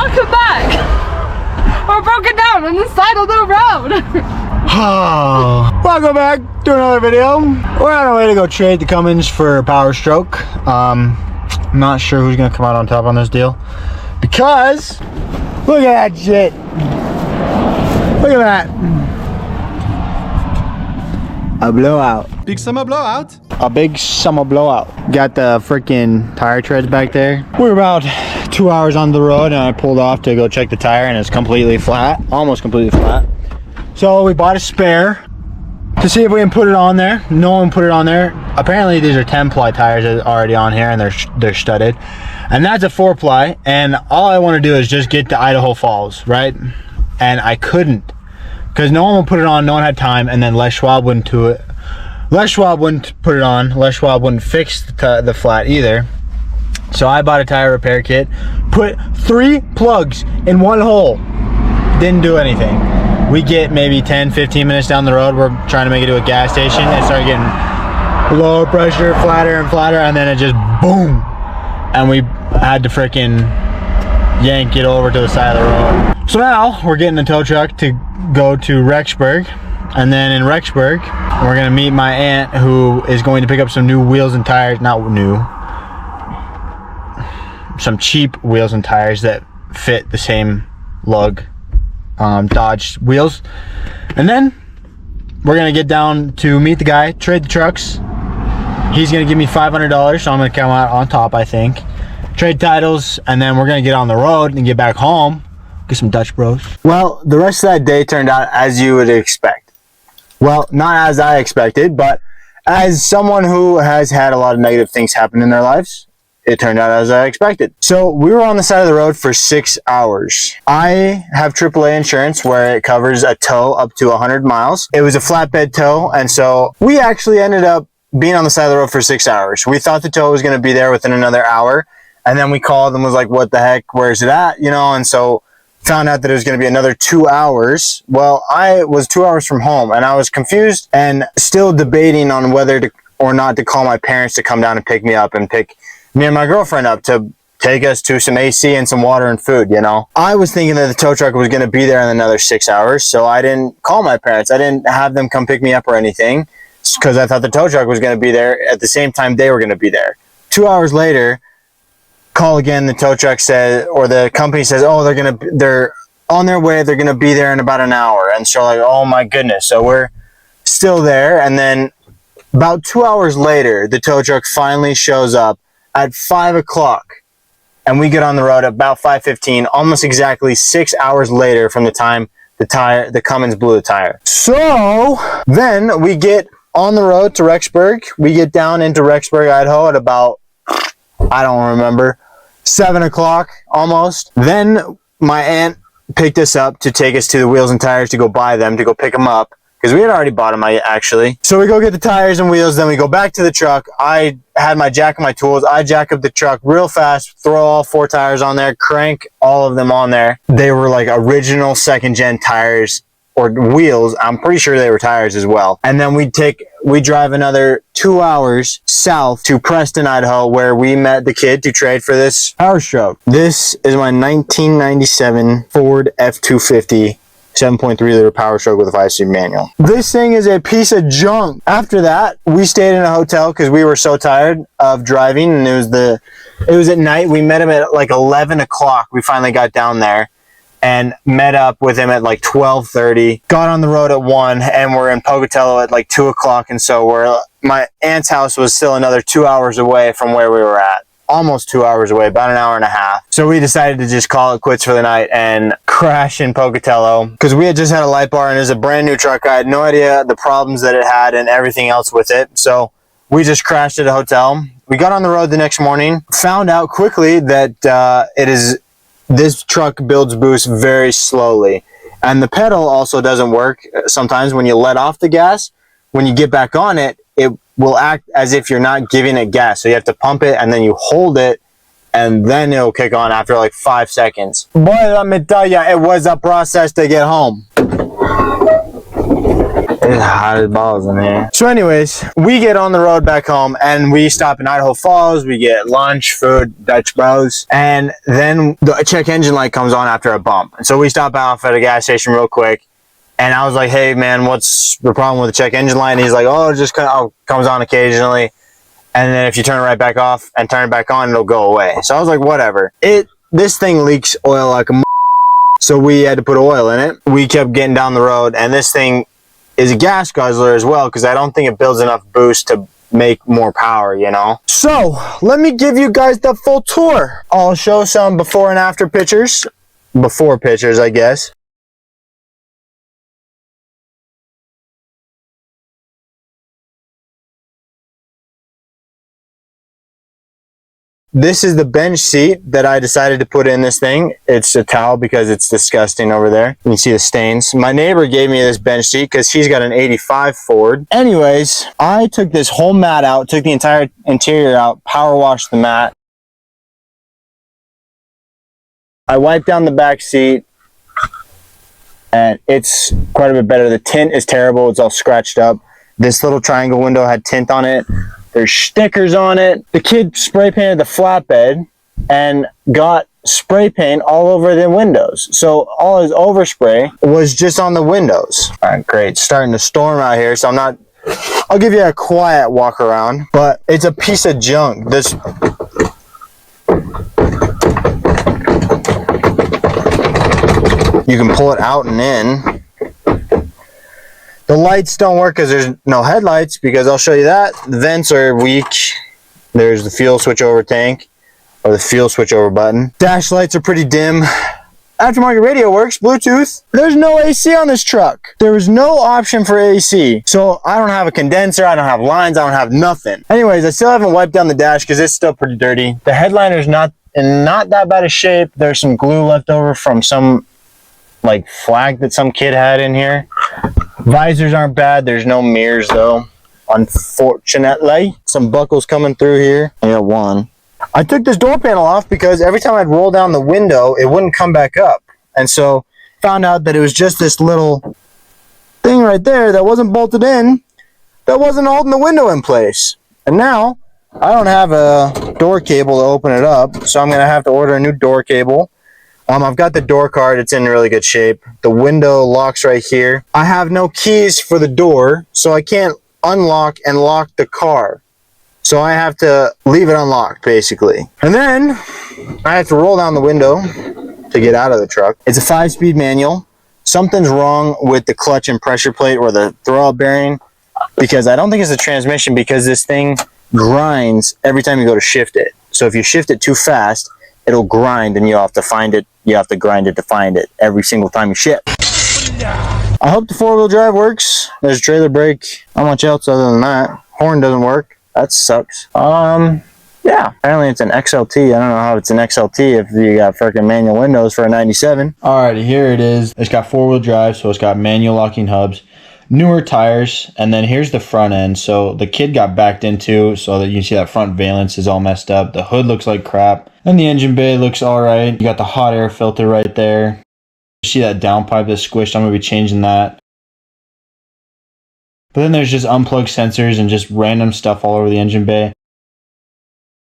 welcome back. We're broken down on the side of the road. Welcome back to another video. We're on our way to go trade the Cummins for Powerstroke. I'm not sure who's gonna come out on top on this deal because look at that shit. Look at that. A blowout. Big summer blowout. A big summer blowout. Got the freaking tire treads back there. We're about 2 hours on the road and I pulled off to go check the tire and it's completely flat, almost completely flat. So we bought a spare to see if we can put it on there. No one put it on there. Apparently these are 10-ply tires that are already on here and they're studded. And that's a 4-ply and all I want to do is just get to Idaho Falls, right? And I couldn't because no one would put it on, no one had time, and then Les Schwab wouldn't do it. Les Schwab wouldn't put it on. Les Schwab wouldn't fix the flat either. So I bought a tire repair kit, put 3 plugs in one hole. Didn't do anything. We get maybe 10-15 minutes down the road, we're trying to make it to a gas station and start getting lower pressure, flatter and flatter, and then it just boom. And we had to freaking yank it over to the side of the road. So now we're getting a tow truck to go to Rexburg. And then in Rexburg, we're gonna meet my aunt who is going to pick up some new wheels and tires, not new, some cheap wheels and tires that fit the same lug Dodge wheels. And then we're gonna get down to meet the guy, trade the trucks. He's gonna give me $500, so I'm gonna come out on top, I think. Trade titles, and then we're gonna get on the road and get back home, get some Dutch bros. Well, the rest of that day turned out as you would expect. Well, not as I expected, but as someone who has had a lot of negative things happen in their lives, it turned out as I expected. So we were on the side of the road for 6 hours. I have AAA insurance where it covers a tow up to 100 miles. It was a flatbed tow, and so we actually ended up being on the side of the road for 6 hours. We thought the tow was gonna be there within another hour, and then we called and was like, what the heck, where's it at? You know, and so found out that it was gonna be another 2 hours. Well, I was 2 hours from home, and I was confused and still debating on whether to or not to call my parents to come down and pick me up and pick me and my girlfriend up to take us to some AC and some water and food, you know. I was thinking that the tow truck was going to be there in another 6 hours, so I didn't call my parents. I didn't have them come pick me up or anything because I thought the tow truck was going to be there at the same time they were going to be there. 2 hours later, call again, the tow truck says, or the company says, oh, they're on their way, they're going to be there in about an hour. And so like, oh my goodness. So we're still there, and then about 2 hours later, the tow truck finally shows up at 5 o'clock, and we get on the road at about 5:15, almost exactly 6 hours later from the time the Cummins blew the tire. So then we get on the road to Rexburg. We get down into Rexburg, Idaho at about, I don't remember, 7 o'clock almost. Then my aunt picked us up to take us to the wheels and tires to go buy them, to go pick them up. Because we had already bought them, actually. So we go get the tires and wheels, then we go back to the truck. I had my jack and my tools. I jack up the truck real fast, throw all 4 tires on there, crank all of them on there. They were like original second-gen tires or wheels. I'm pretty sure they were tires as well. And then we drive another 2 hours south to Preston, Idaho, where we met the kid to trade for this Powerstroke. This is my 1997 Ford F-250. 7.3 liter Powerstroke with a 5-speed manual. This thing is a piece of junk. After that, we stayed in a hotel because we were so tired of driving, and it was at night. We met him at like 11 o'clock. We finally got down there and met up with him at like 12:30. Got on the road at 1, and we're in Pocatello at like 2 o'clock, and so my aunt's house was still another 2 hours away from where we were at. Almost 2 hours away, about an hour and a half. So we decided to just call it quits for the night and crash in Pocatello because we had just had a light bar and it was a brand new truck. I had no idea the problems that it had and everything else with it. So we just crashed at a hotel. We got on the road the next morning, found out quickly that this truck builds boost very slowly. And the pedal also doesn't work sometimes when you let off the gas. When you get back on it, it will act as if you're not giving it gas. So you have to pump it and then you hold it and then it'll kick on after like 5 seconds. Boy, let me tell you, it was a process to get home. It's hot as balls in here. So anyways, we get on the road back home and we stop in Idaho Falls. We get lunch, food, Dutch Bros. And then the check engine light comes on after a bump. And so we stop off at a gas station real quick. And I was like, hey man, what's the problem with the check engine light? And he's like, oh, it just comes on occasionally. And then if you turn it right back off and turn it back on, it'll go away. So I was like, whatever. This thing leaks oil like a so we had to put oil in it. We kept getting down the road, and this thing is a gas guzzler as well, because I don't think it builds enough boost to make more power, you know? So let me give you guys the full tour. I'll show some before and after pictures. Before pictures, I guess. This is the bench seat that I decided to put in this thing. It's a towel because it's disgusting over there. You can see the stains. My neighbor gave me this bench seat because he's got an 85 Ford. Anyways, I took this whole mat out, took the entire interior out, power washed the mat. I wiped down the back seat and it's quite a bit better. The tint is terrible. It's all scratched up. This little triangle window had tint on it. There's stickers on it. The kid spray painted the flatbed and got spray paint all over the windows. So all his overspray was just on the windows. All right, great. It's starting to storm out here, so I'll give you a quiet walk around, but it's a piece of junk. You can pull it out and in. The lights don't work because there's no headlights, because I'll show you that. The vents are weak. There's the fuel switch over tank, or the fuel switch over button. Dash lights are pretty dim. Aftermarket radio works, Bluetooth. There's no AC on this truck. There was no option for AC. So I don't have a condenser, I don't have lines, I don't have nothing. Anyways, I still haven't wiped down the dash because it's still pretty dirty. The headliner's not in that bad of shape. There's some glue left over from some like flag that some kid had in here. Visors aren't bad. There's no mirrors though, unfortunately. Some buckles coming through here. I got one. I took this door panel off because every time I'd roll down the window, it wouldn't come back up. And so found out that it was just this little thing right there that wasn't bolted in, that wasn't holding the window in place. And now I don't have a door cable to open it up, so I'm going to have to order a new door cable. I've got the door card. It's in really good shape. The window locks right here. I have no keys for the door, so I can't unlock and lock the car. So I have to leave it unlocked, basically. And then I have to roll down the window to get out of the truck. It's a 5-speed manual. Something's wrong with the clutch and pressure plate or the throwout bearing, because I don't think it's the transmission, because this thing grinds every time you go to shift it. So if you shift it too fast, it'll grind and you have to find it. You have to grind it to find it every single time you shift. I hope the 4-wheel drive works. There's a trailer brake. Not much else other than that. Horn doesn't work. That sucks. Yeah, apparently it's an XLT. I don't know how it's an XLT if you got freaking manual windows for a 97. Alrighty, here it is. It's got 4-wheel drive, so it's got manual locking hubs, newer tires, and then here's the front end. So the kid got backed into, so that you can see that front valence is all messed up. The hood looks like crap, and the engine bay looks alright. You got the hot air filter right there. You see that downpipe that's squished? I'm going to be changing that. But then there's just unplugged sensors and just random stuff all over the engine bay.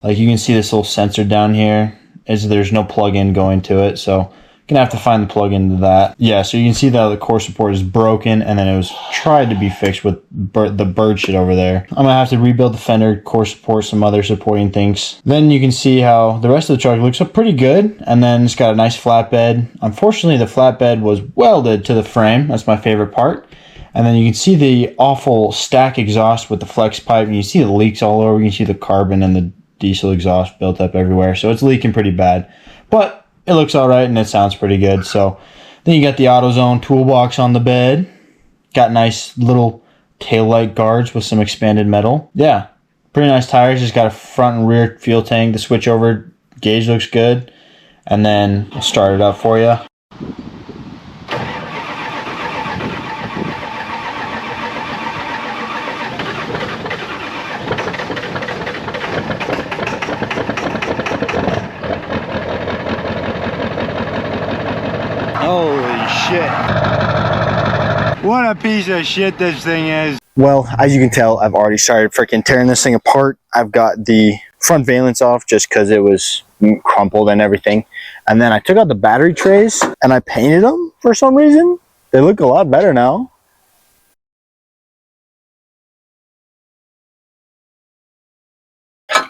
Like you can see this little sensor down here, there's no plug-in going to it, so you're gonna have to find the plug-in to that. Yeah, so you can see that the core support is broken, and then it was tried to be fixed with the bird shit over there. I'm gonna have to rebuild the fender, core support, some other supporting things. Then you can see how the rest of the truck looks up pretty good, and then it's got a nice flatbed. Unfortunately, the flatbed was welded to the frame. That's my favorite part. And then you can see the awful stack exhaust with the flex pipe, and you see the leaks all over. You can see the carbon and the diesel exhaust built up everywhere, so it's leaking pretty bad, but it looks all right and it sounds pretty good. So then you got the AutoZone toolbox on the bed, got nice little tail light guards with some expanded metal. Yeah, pretty nice tires. Just got a front and rear fuel tank. The switch over gauge looks good, and then I'll start it up for you. Holy shit. What a piece of shit this thing is. Well, as you can tell, I've already started freaking tearing this thing apart. I've got the front valence off just because it was crumpled and everything. And then I took out the battery trays and I painted them for some reason. They look a lot better now.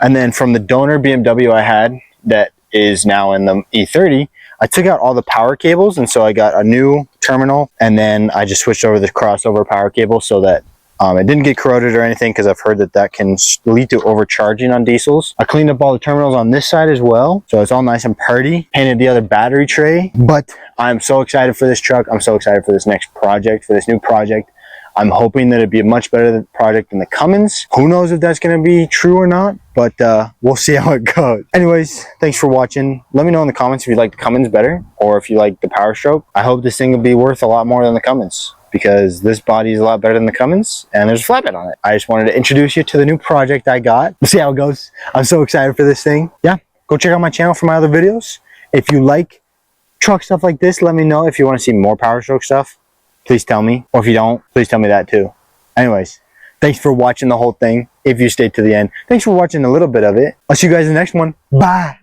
And then from the donor BMW I had that is now in the E30, I took out all the power cables, and so I got a new terminal, and then I just switched over the crossover power cable so that it didn't get corroded or anything, because I've heard that that can lead to overcharging on diesels. I cleaned up all the terminals on this side as well, so it's all nice and pretty. Painted the other battery tray, but I'm so excited for this truck. I'm so excited for this next project, for this new project. I'm hoping that it'd be a much better project than the Cummins. Who knows if that's going to be true or not, but we'll see how it goes. Anyways, thanks for watching. Let me know in the comments if you like the Cummins better or if you like the Powerstroke. I hope this thing will be worth a lot more than the Cummins, because this body is a lot better than the Cummins and there's a flatbed on it. I just wanted to introduce you to the new project I got. We'll see how it goes. I'm so excited for this thing. Yeah, go check out my channel for my other videos. If you like truck stuff like this, let me know. If you want to see more Powerstroke stuff, please tell me. Or if you don't, please tell me that too. Anyways, thanks for watching the whole thing. If you stayed to the end, thanks for watching a little bit of it. I'll see you guys in the next one. Bye.